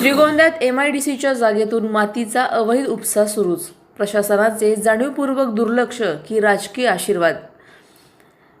श्रीगोंद्यात MIDCच्या जागेतून मातीचा अवैध उपसा सुरूच. प्रशासनाचे जाणीवपूर्वक दुर्लक्ष की राजकीय आशीर्वाद?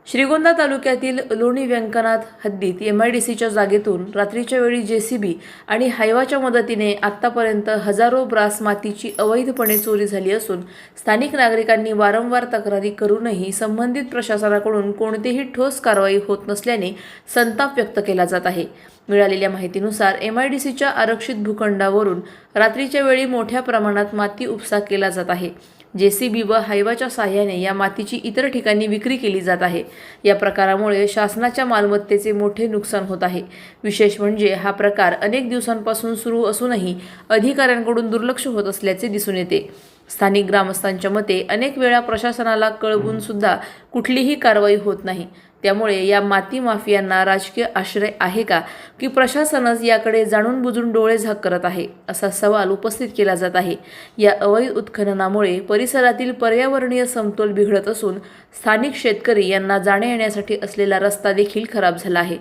श्रीगोंदा तालुक्यातील लोणी व्यंकनाथ हद्दीत MIDCच्या जागेतून रात्रीच्या वेळी JCB आणि हायवाच्या मदतीने आतापर्यंत हजारो ब्रास मातीची अवैधपणे चोरी झाली असून स्थानिक नागरिकांनी वारंवार तक्रारी करूनही संबंधित प्रशासनाकडून कोणतीही ठोस कारवाई होत नसल्याने संताप व्यक्त केला जात आहे. मिळालेल्या माहितीनुसार MIDCच्या आरक्षित भूखंडावरून रात्रीच्या वेळी मोठ्या प्रमाणात माती उपसा केला जात आहे. JCB व हायवाच्या साहाय्याने या मातीची इतर ठिकाणी विक्री केली जात आहे. या प्रकारामुळे शासनाच्या मालमत्तेचे मोठे नुकसान होत आहे. विशेष म्हणजे हा प्रकार अनेक दिवसांपासून सुरू असूनही अधिकाऱ्यांकडून दुर्लक्ष होत असल्याचे दिसून येते. स्थानिक ग्रामस्थांच्या मते अनेक वेळा प्रशासनाला कळवून सुद्धा कुठलीही कारवाई होत नाही. त्यामुळे या माती माफियांना राजकीय आश्रय आहे का की प्रशासनच याकडे जाणून बुजून डोळे झाक करत आहे, असा सवाल उपस्थित केला जात आहे. या अवैध उत्खननामुळे परिसरातील पर्यावरणीय समतोल बिघडत असून स्थानिक शेतकरी यांना जाण्या येण्यासाठी असलेला रस्ता देखील खराब झाला आहे.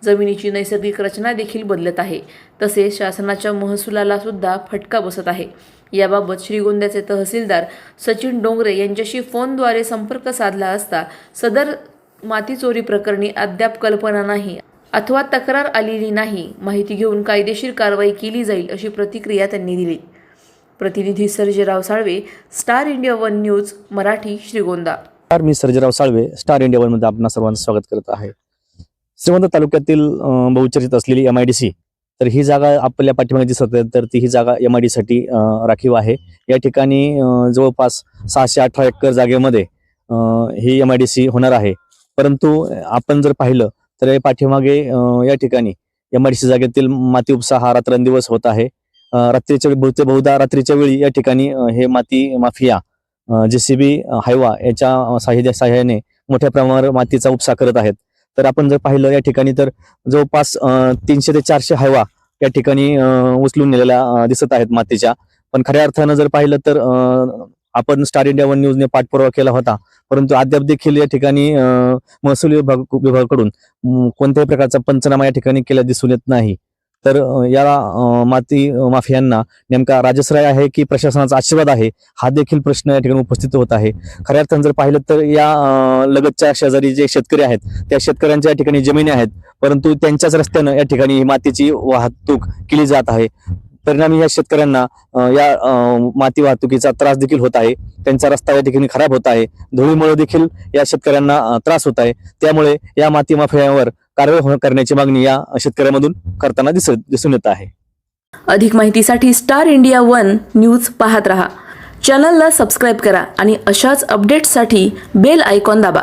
जमिनीची नैसर्गिक रचना देखील बदलत आहे. तसेच शासनाच्या महसुलाला सुद्धा फटका बसत आहे. याबाबत श्रीगोंद्याचे तहसीलदार सचिन डोंगरे यांच्याशी फोनद्वारे संपर्क साधला असता सदर माती चोरी प्रकरणी अद्याप कल्पना नाही अथवा तक्रार आलेली नाही. माहिती घेऊन कायदेशीर कारवाई केली जाईल अशी प्रतिक्रिया त्यांनी दिली. प्रतिनिधी Sarjerao Salve, Star India One News Marathi, Shrigonda. मी Sarjerao Salve, Star India One मध्ये आपणा सर्वांचं स्वागत करत आहे. श्रीगोंदा तालुक्यातील बहुचर्चित असलेली MIDC, तर ही जागा आपल्या पाठीमागे दिसत आहे, तर ती ही जागा MIDC साठी राखीव आहे. या ठिकाणी जवळपास 618 एकर जागेमध्ये ही MIDC होणार आहे. परंतु आपण जर पाहिलं तर या पाठीमागे या ठिकाणी MIDC जागेतील माती उपसा हा रात्रंदिवस होत आहे. बहुधा रात्रीच्या वेळी या ठिकाणी हे माती माफिया JCB हायवा याच्या साहाय्याने मोठ्या प्रमाणावर मातीचा उपसा करत आहेत. तर आपण जर पाहिलं या ठिकाणी तर जवळपास 300 ते 400 हायवा या ठिकाणी उचलून नेलेल्या दिसत आहेत मातीच्या. पण खऱ्या अर्थानं जर पाहिलं तर आपण स्टार इंडिया वन न्यूजने पाठपुरावा केला होता, परंतु अद्याप देखील या ठिकाणी महसूल विभागाकडून कोणत्याही प्रकारचा पंचनामा या ठिकाणी केला दिसून येत नाही. तर या माती माफियांना नेमका राजश्रय आहे की प्रशासनाचा आशीर्वाद आहे, हा देखील प्रश्न या ठिकाणी उपस्थित होत आहे. खऱ्या अर्थानं जर पाहिलं तर या लगतच्या शेजारी जे शेतकरी आहेत त्या शेतकऱ्यांच्या या ठिकाणी जमिनी आहेत, परंतु त्यांच्याच रस्त्यानं या ठिकाणी मातीची वाहतूक केली जात आहे. परिणामी या शेतकऱ्यांना या माती वाहतुकीचा त्रास देखील होत आहे. त्यांचा रस्ता या ठिकाणी खराब होत आहे. धुळीमुळे देखील या शेतकऱ्यांना त्रास होत आहे. त्यामुळे या माती माफियांवर कारवाई करण्याची मागणी या शेतकऱ्यांमधून करताना दिसून येत आहे. अधिक माहितीसाठी स्टार इंडिया वन न्यूज पाहत रहा. चॅनलला सबस्क्राईब करा आणि अशाच अपडेट्ससाठी बेल आयकॉन दाबा.